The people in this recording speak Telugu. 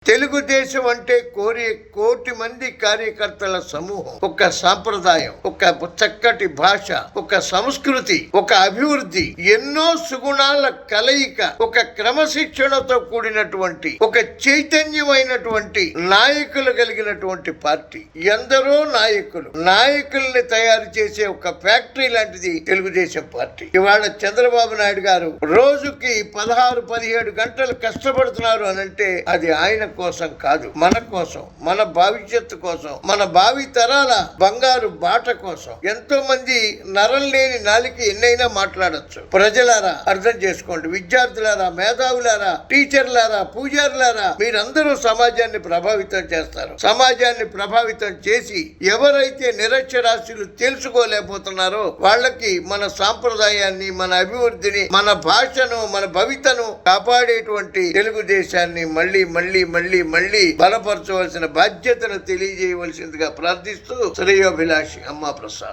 తెలుగుదేశం అంటే కోటి మంది కార్యకర్తల సమూహం, ఒక సాంప్రదాయం, ఒక చక్కటి భాష, ఒక సంస్కృతి, ఒక అభివృద్ధి, ఎన్నో సుగుణాల కలయిక, ఒక క్రమశిక్షణతో కూడినటువంటి ఒక చైతన్యమైనటువంటి నాయకులు కలిగినటువంటి పార్టీ. ఎందరో నాయకుల్ని తయారు చేసే ఒక ఫ్యాక్టరీ లాంటిది తెలుగుదేశం పార్టీ. ఇవాళ చంద్రబాబు నాయుడు గారు రోజుకి 16-17 గంటలు కష్టపడుతున్నారు అనంటే అది ఆయన కోసం కాదు, మన కోసం, మన భవిష్యత్తు కోసం, మన భావి తరాల బంగారు బాట కోసం. ఎంతో మంది నరం లేని నాలికి ఎన్నైనా మాట్లాడొచ్చు. ప్రజలారా అర్థం చేసుకోండి, విద్యార్థులారా, మేధావులారా, టీచర్లారా, పూజారులారా, మీరందరూ సమాజాన్ని ప్రభావితం చేస్తారు. సమాజాన్ని ప్రభావితం చేసి ఎవరైతే నిరక్షరాస్యులు తెలుసుకోలేకపోతున్నారో వాళ్ళకి మన సాంప్రదాయాన్ని, మన అభివృద్ధిని, మన భాషను, మన భవితను కాపాడేటువంటి తెలుగుదేశాన్ని మళ్ళీ మళ్ళీ మళ్ళీ మళ్ళీ బలపరచవలసిన బాధ్యతను తెలియజేయవలసిందిగా ప్రార్థిస్తూ శ్రేయోభిలాషి అమ్మా ప్రసాద్.